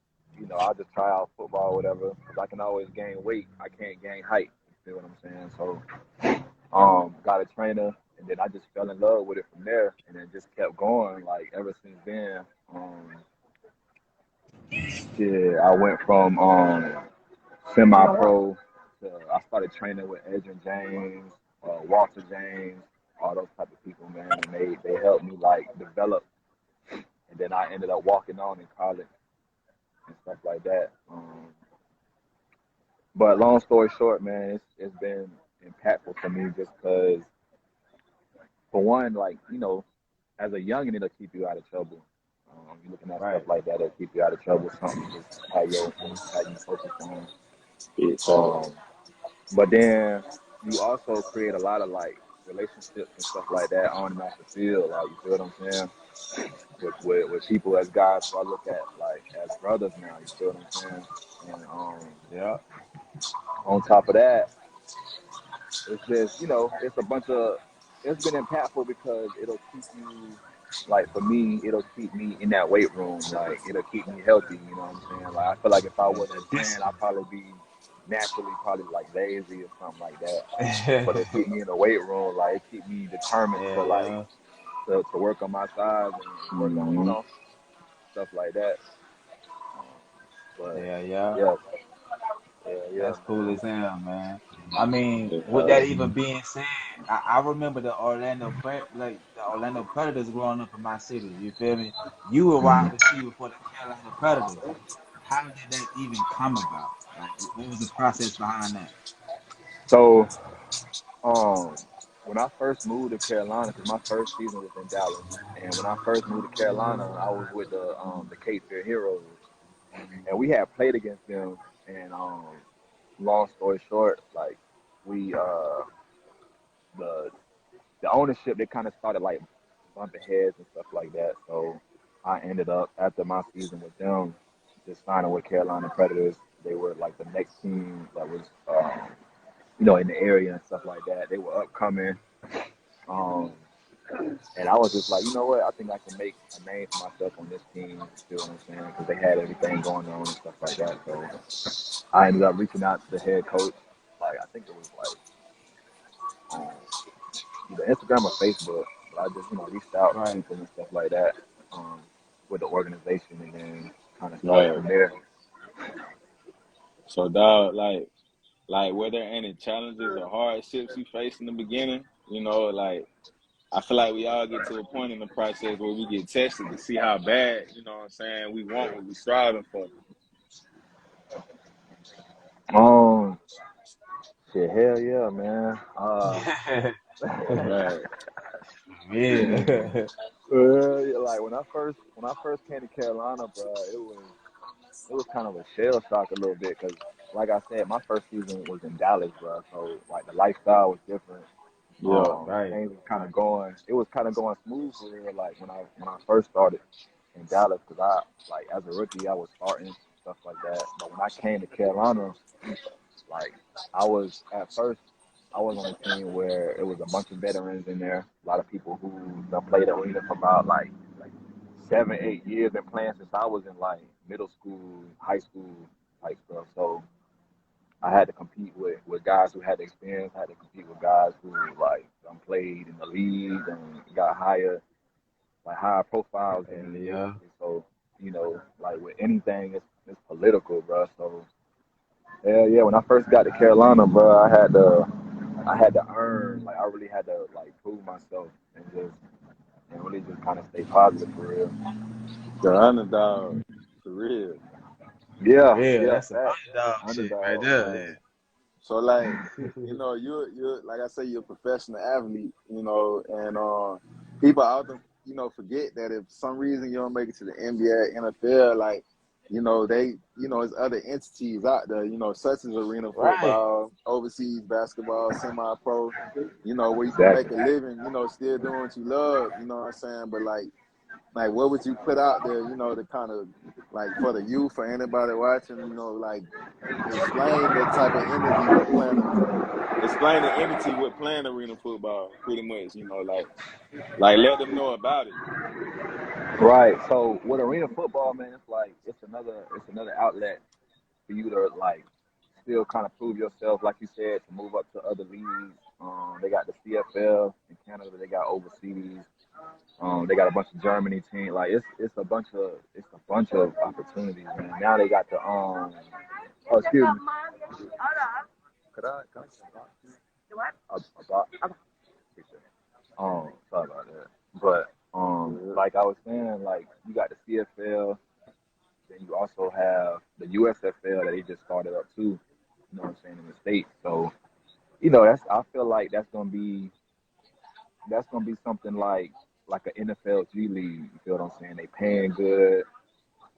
I'll just try out football or whatever. Because I can always gain weight. I can't gain height. You feel what I'm saying? So got a trainer, and then I just fell in love with it from there, and then just kept going. Like ever since then, yeah, I went from semi-pro to I started training with Adrian James, Walter James, all those type of people, man, and they helped me like develop, and then I ended up walking on in college and stuff like that. But long story short, man, it's been impactful for me just because, for one, like as a youngin, it'll keep you out of trouble. You're looking at stuff Right. like that, it'll keep you out of trouble. Something just how you focus on. It's Um, but then you also create a lot of like relationships and stuff like that on and off the field. Like you feel what I'm saying? With people as guys who I look at like as brothers now. You feel what I'm saying? And Yeah. on top of that, it's just it's a bunch of it's been impactful because it'll keep you like for me, it'll keep me in that weight room. Like it'll keep me healthy. You know what I'm saying? Like I feel like if I Yeah. wasn't The playing, I'd discipline. probably be. naturally probably like lazy or something like that. But it keep me in the weight room, like it keep me determined to like Yeah, to work on my size and work on, you Mm-hmm. know, stuff like that. Um, but yeah, yeah. yeah, yeah, That's cool man. as hell, man. I mean, with Yeah. that even being said, I remember the Orlando Predators growing up in my city. You feel me? You were wide receiver for the Carolina Predators. How did that even come about? Like, what was the process behind that? So, um, when I first moved to Carolina, because my first season was in Dallas, and when I first moved to Carolina, I was with the Cape Fear Heroes, and we had played against them. And long story short, like we the the ownership, they kind of started like bumping heads and stuff like that. So I ended up after my season with them, just signing with Carolina Predators. They were like the next team that was in the area and stuff like that. They were upcoming. Um, and I was just like, you know what? I think I can make a name for myself on this team. You know what I'm saying? Because they had everything going on and stuff like that. So I ended up reaching out to the head coach. Like I think it was like either Instagram or Facebook. But I just reached out to Right. people and stuff like that with the organization, and then kind of started Right. from there. So, dog, like, were there any challenges or hardships you faced in the beginning? Like, I feel like we all get to a point in the process where we get tested to see how bad, what I'm saying, we want what we striving for. Um, shit, hell yeah, man. Right. Yeah. Yeah, like when I first came to Carolina, bro, it was kind of a shell shock a little bit because, like I said, my first season was in Dallas, bro. So like the lifestyle was different. Yeah. Right. Things was kind of going. It was kind of going smooth for real. Like when I first started in Dallas, because I like as a rookie I was starting stuff like that. But when I came to Carolina, like I was at first I was on a team where it was a bunch of veterans in there. A lot of people who done played arena for about like 7, 8 years, been playing since I was in like middle school, high school type stuff. So I had to compete with guys who had experience. I had to compete with guys who like done played in the league and got higher profiles than Hell me, yeah. basically. So like with anything, it's political, bro. So hell yeah, when I first got to Carolina, bro, I had to earn, like I really had to like prove myself and really just kind of stay positive for real. The underdog, for real. For Yeah, real. yeah, That's some facts. underdog shit right Underdog, man. there. So, like, you're like I say, you're a professional athlete, and people often, forget that if for some reason you don't make it to the NBA, NFL, like, there's other entities out there, such as arena Right. football, overseas basketball, semi-pro, where you can make a Exactly. living, still doing what you love, you know what I'm saying? But like what would you put out there, to kind of like for the youth, for anybody watching, like explain that type of energy with explain the entity with playing arena football, pretty much, like let them know about it. Right. So with arena football, man, it's like it's another outlet for you to like still kind of prove yourself, like you said, to move up to other leagues. They got the CFL in Canada. They got overseas. They got a bunch of Germany team. Like it's a bunch of opportunities, man. Now they got the Oh, excuse me. Could I get a box? A box? Appreciate it. Sorry about that. But Yeah. like I was saying, like you got the CFL, then you also have the USFL that they just started up too. You know what I'm saying in the states. So that's I feel like that's gonna be something like an NFL G League. You feel what I'm saying? They paying good.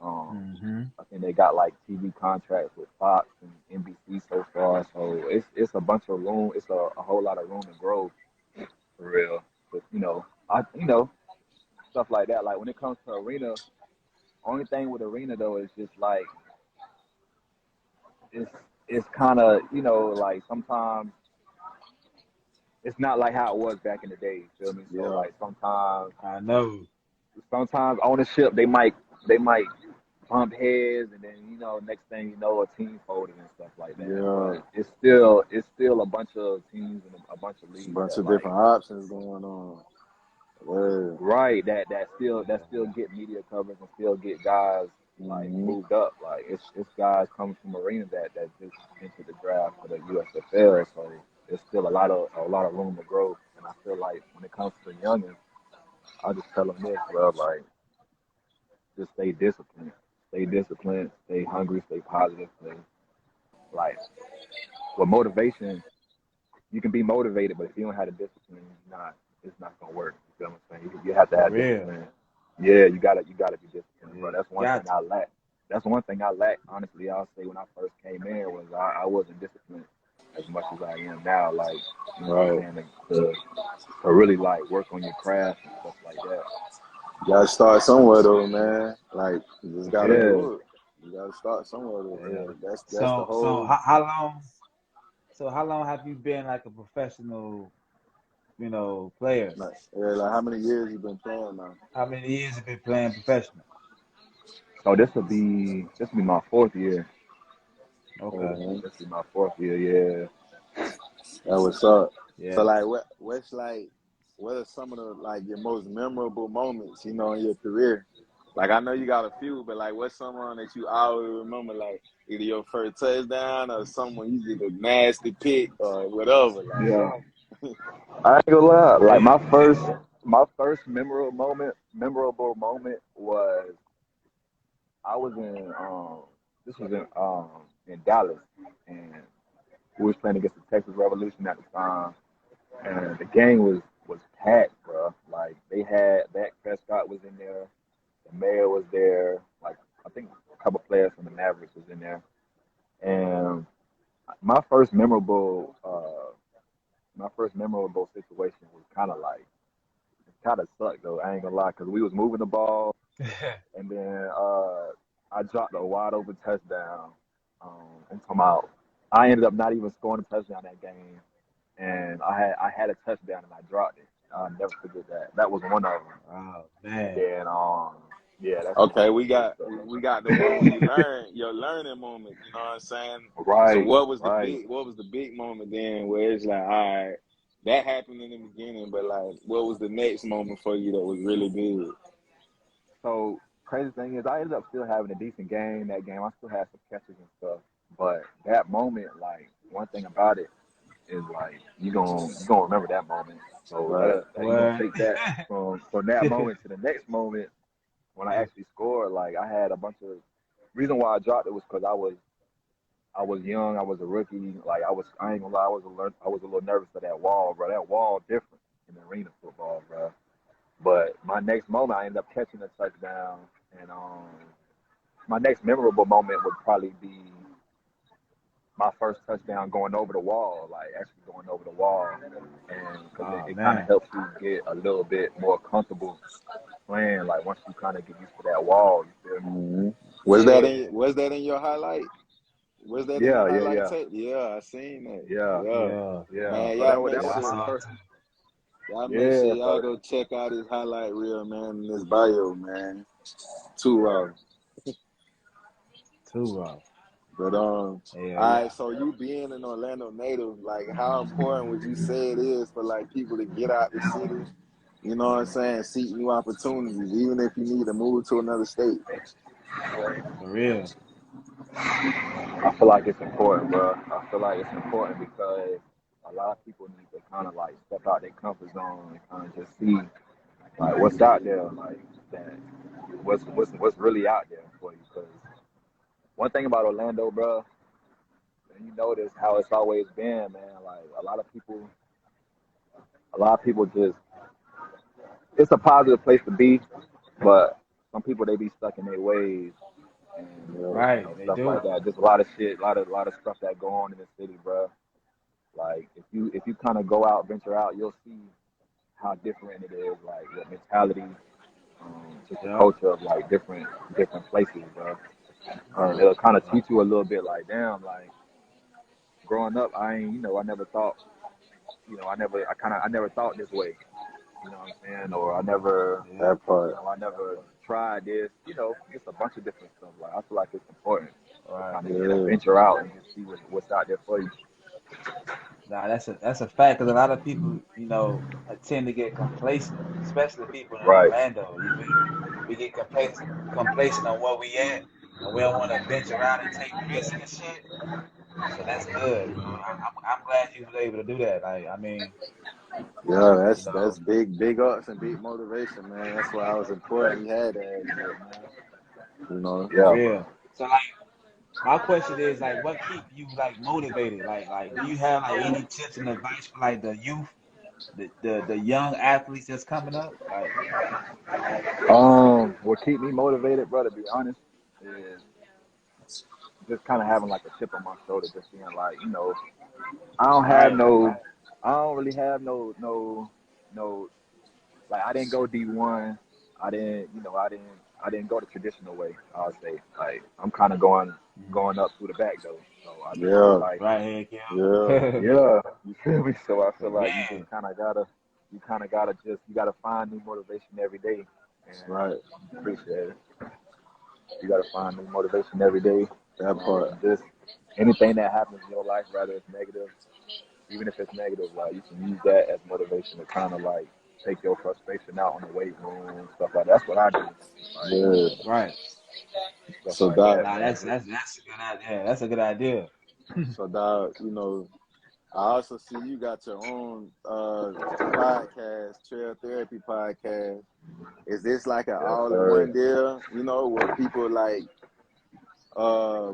Um, Mm-hmm. I think they got like TV contracts with Fox and NBC so far. So it's a bunch of room. It's a whole lot of room to grow for real. But stuff like that. Like when it comes to arena, only thing with arena though is just like it's it's kind of like sometimes it's not like how it was back in the day. You feel me? So Yeah. like sometimes I know. ownership they might bump heads, and then next thing you know, a team folded and stuff like that. Yeah, But it's still a bunch of teams and a bunch of it's a leagues bunch that of like different options going on. Yeah. right that still get media coverage and still get guys like Mm-hmm. moved up. Like it's guys coming from arenas that just entered the draft for the USFL, so there's still a lot of room to grow. And I feel like when it comes to the youngins, I just tell them this, bro, like just stay disciplined, stay hungry, stay positive, stay like with motivation. You can be motivated, but if you don't have the discipline, it's not gonna work. You feel what I'm saying? You have to For have real. discipline. Yeah, you gotta be disciplined, bro. Yeah, That's one thing got I lack. That's one thing I lack. Honestly, I'll say when I first came in was I wasn't disciplined as much as I am now. Like you know what Right. I'm saying? To really like work on your craft and stuff like that. You gotta start somewhere though, man. Like you just gotta Yeah, do it. You gotta start somewhere though. yeah. And that's the so whole. how long have you been like a professional, player? Like how many years you been playing now? How many years have you been playing professional? So this will be my fourth year. Okay. Mhm. This will be my fourth year. Yeah. That what's up. So Yeah. like what are some of the like your most memorable moments, in your career? Like I know you got a few, but like what's someone that you always remember, like either your first touchdown or someone you did a nasty pick or whatever. Yeah. Like I ain't gonna lie. Like Yeah. my first memorable moment was I was in this was in Dallas, and we was playing against the Texas Revolution at the time, and the game was packed, bro. Like they had Dak Prescott was in there, the mayor was there, like I think a couple players from the Mavericks was in there, and my first memorable situation was kind of sucked though. I ain't gonna lie, because we was moving the ball, and then I dropped a wide open touchdown. I'm talking about I ended up not even scoring a touchdown that game, and I had a touchdown and I dropped it. I'll never forget that. That was one of them. Oh And man. then yeah, that's Okay, that's we that's got we got the one when you learn your learning moment. You know what I'm saying? So right, right. what was the big moment then where it's like, all right, that happened in the beginning, but like, what was the next moment for you that was really big? So crazy thing is, I ended up still having a decent game that game. I still had some catches and stuff, but that moment, like one thing about it is like you gonna remember that moment. So Right. that you gonna What? take that from that moment to the next moment when I actually scored. Like I had a bunch of reason why I dropped it was because I was young, I was a rookie. Like I ain't gonna lie, I was a little nervous for that wall, bro. That wall different in arena football, bro. But my next moment, I ended up catching a touchdown, and my next memorable moment would probably be my first touchdown going over the wall, like actually going over the wall, and because Oh it kind of man. helps you get a little bit more comfortable playing. Like once you kind of get used to that wall, you feel me? hmm Yeah. Was that in your highlight? Was that in the Yeah, yeah, highlight yeah, tape? Yeah, I seen that. yeah, Yeah. Yeah. yeah. Man, So that was Yeah, I my saw it first. too. y'all make sure Yeah, y'all so go check out his highlight reel, man, in his bio, man. Too raw. Too raw. But all Yeah, right, yeah. so you being an Orlando native, like how important would you say it is for like people to get out the city? You know what I'm saying? Seek new opportunities, even if you need to move to another state. For real. I feel like it's important, bro. I feel like it's important because a lot of people need to kind of like step out their comfort zone and kind of just see like what's out there, like that, what's really out there for you. Because one thing about Orlando, bro, and you notice how it's always been, man. Like a lot of people just it's a positive place to be, but some people they be stuck in their ways and Yeah. Right. They stuff like do. that. Just a lot of shit, a lot of stuff that go on in the city, bro. Like if you kind of go out, venture out, you'll see how different it is. Like the mentality, just the Yep. culture of like different places, bro. And it'll kind of Yep. teach you a little bit. Like damn, like growing up, I never thought, I never thought this way. You know what I'm saying? Or I never, Yeah. That part. I never tried this, you know, just a bunch of different stuff. Like I feel like it's important to Right. kind of venture out and just see what's out there for you. Nah, that's a fact. Because a lot of people, you know, tend to get complacent, especially people in Right. Orlando. You feel me? We get complacent on where we at, and we don't want to venture out and take risks and shit. So that's good, bro. I'm glad you was able to do that. Like, I mean, Yeah, you that's know, big ups and big motivation, man. That's why I was important. You had that, man. You know. for Yeah. real. So like, my question is like, what keep you like motivated? Like, do you have like any tips and advice for like the youth, the young athletes that's coming up? Like, What keep me motivated, bro, to be honest, is just kind of having like a chip on my shoulder, just being like, you know, I don't have right, no, I don't really have no. Like I didn't go D1. I didn't, you know, I didn't go the traditional way. I'll say, like I'm kind of going up through the back though. So I just feel Yeah, like, right here, yeah, Kel. yeah, you feel me. So I feel like you Man, just kind of gotta you gotta find new motivation every day, and right. appreciate it. You gotta find new motivation every day. That part. Just anything that happens in your life, whether it's negative, even if it's negative, like you can use that as motivation to kind of like take your frustration out on the weight room and stuff like that. That's what I do. Like Yeah. right. stuff So like that, Doc, Nah, man. that's a good idea. That's a good idea. so Doc, you know, I also see you got your own podcast, Trail Therapy Podcast. Is this like an Yes, all-in-one sir. deal? You know, where people like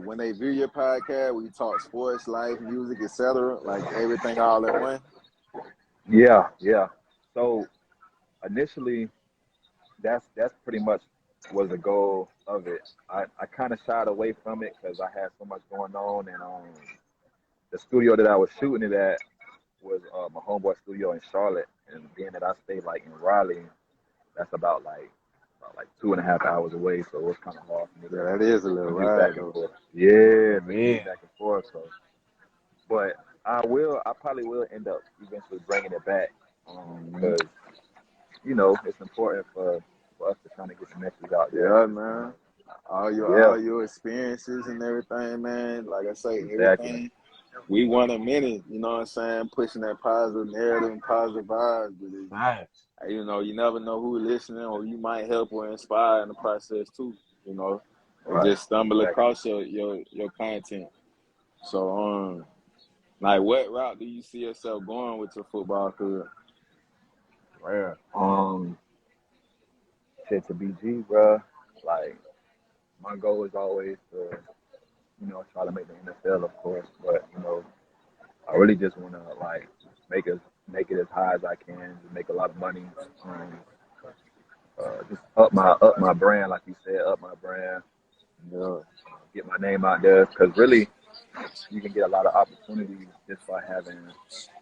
when they view your podcast, where you talk sports, life, music, etc., like everything all in one? Yeah, yeah. So initially, that's pretty much was the goal of it. I kind of shied away from it because I had so much going on, and the studio that I was shooting it at was my homeboy studio in Charlotte, and being that I stayed like in Raleigh, that's about like 2.5 hours away, so it was kind of hard for me Yeah, that is a little to commute back ride and though. forth. Yeah, to Yeah. commute back and forth. So, but I probably will end up eventually bringing it back, Mm-hmm. because you know it's important for us to kind of get the message out there. Yeah, man. Yeah, All your experiences and everything, man. Like I say, exactly. everything. We want a minute, you know what I'm saying? Pushing that positive narrative and positive vibes. But Right. you know, you never know who listening, or you might help or inspire in the process too. You know, or Right, just stumble exactly. across your content. So, like, what route do you see yourself going with your football career? Rare. Um, shit to BG, bro. Like my goal is always to, you know, try to make the NFL, of course, but you know, I really just want to like make it as high as I can, just make a lot of money, um, just up my brand, like you said, up my brand, Yeah, get my name out there, because really you can get a lot of opportunities just by having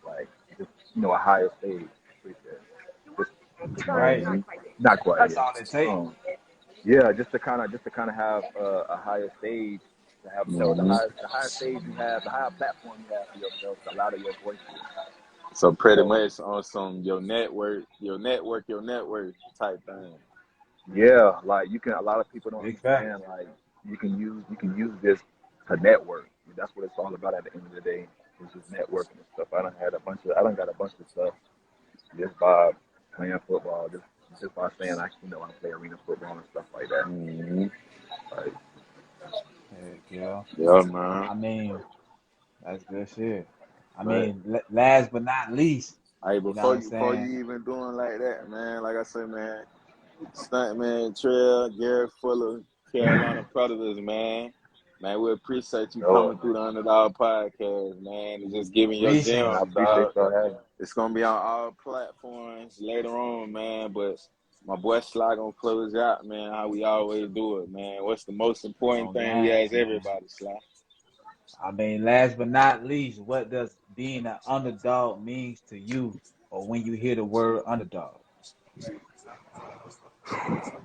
like just you know a higher stage. Appreciate it. Just Right. not quite That's yet. all it takes. Yeah, just to kind of have a higher stage, to have you know hmm the higher stage you have, the higher platform you have for yourself, to allow your voice. So pretty So much on some your network type thing. yeah, like you can. A lot of people don't Big fact. understand. Like you can use this to network. That's what it's all about at the end of the day. It's just networking and stuff. I done got a bunch of stuff just by playing football, just by saying I play arena football and stuff like that. hmm Like Heck yeah. Yeah, man. I mean, that's good shit. I But mean, last but not least, hey, you know what I'm before saying? you even doing like that, man, like I said, man, Stuntman Trail, Garry Fuller, Carolina Predators, man. Man, we appreciate you no, coming through the Underdog podcast, man, and just giving your Appreciate I gems, you. appreciate dog. y'all having me. It's gonna be on all platforms later on, man. But my boy Sly gonna close out, man. How we always do it, man. What's the most important On thing we game, ask man. everybody, Sly? I mean, last but not least, what does being an underdog means to you, or when you hear the word underdog?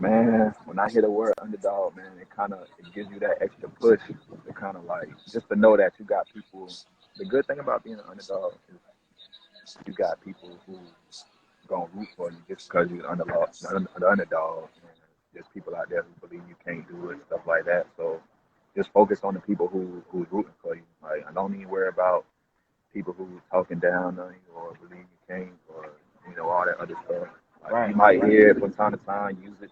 Man, when I hear the word underdog, man, it gives you that extra push to kind of like just to know that you got people. The good thing about being an underdog is you got people who gonna root for you just because you're the underdog. The underdog. there's people out there who believe you can't do it, stuff like that. So just focus on the people who's rooting for you. Like, I don't even worry about people who talking down on you or believe you can't or all that other stuff. Like, you might hear it from time to time, use it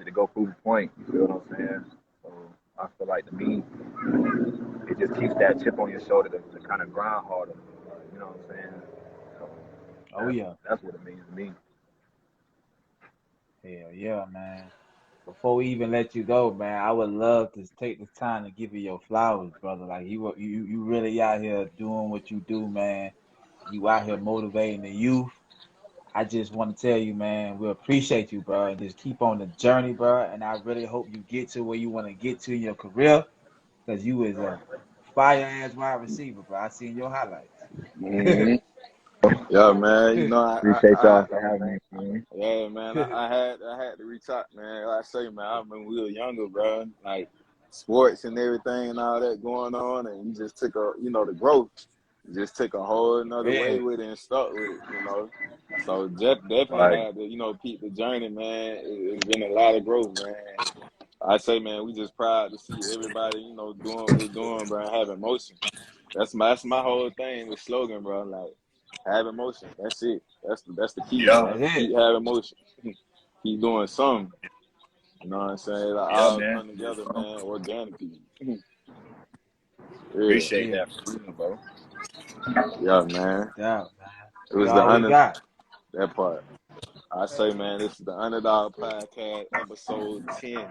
to go prove a point. You feel what I'm saying? So I feel like, to me, it just keeps that chip on your shoulder to kind of grind harder. You know what I'm saying? So that's what it means to me. Hell yeah, man. Before we even let you go, man, I would love to take the time to give you your flowers, brother. Like, you really out here doing what you do, man. You out here motivating the youth. I just want to tell you, man, we appreciate you, bro, and just keep on the journey, bro. And I really hope you get to where you want to get to in your career, because you is a fire ass wide receiver, bro. I seen your highlights. Mm-hmm. Yeah, man. You know, Appreciate y'all for having me, man. yeah, man. I had to reach out, man. Like I say, man, I remember we were younger, bro. Like, sports and everything and all that going on, and you just took the growth. You just took a whole another way with it and stuck with it. So definitely Like, had to, peep the journey, man. It's been a lot of growth, man. I say, man, we just proud to see everybody, doing what they doing, bro, and having motion. That's my whole thing with slogan, bro. Like, have emotion. That's it. That's the key, yeah, man. Keep having motion. Keep doing something. You know what I'm saying? Like, all man. come together, man, organically. Appreciate that for real, bro. Yeah, man. Yeah, man. It We was the always got. that part. I say, man, this is the Underdog Podcast, episode 10.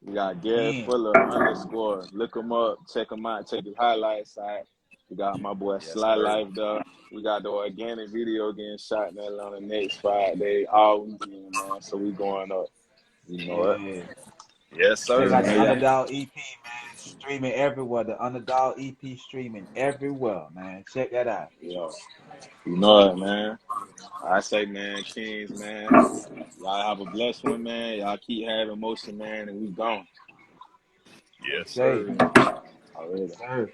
We got Garry 10. Fuller _. Look him up, check him out, check his highlights out. We got my boy Yes, Sly sir. Life there. We got the organic video getting shot in Atlanta next Friday, all weekend, man. So we going up. You know it. Yeah. Yes, Check sir, out the man. Underdog EP, man. Streaming everywhere. The Underdog EP streaming everywhere, man. Check that out. Yeah. You know it, man. I say, man, Kings, man. Y'all have a blessed one, man. Y'all keep having motion, man, and we gone. Yes, Yes, sir. sir. Already. Yes, sir.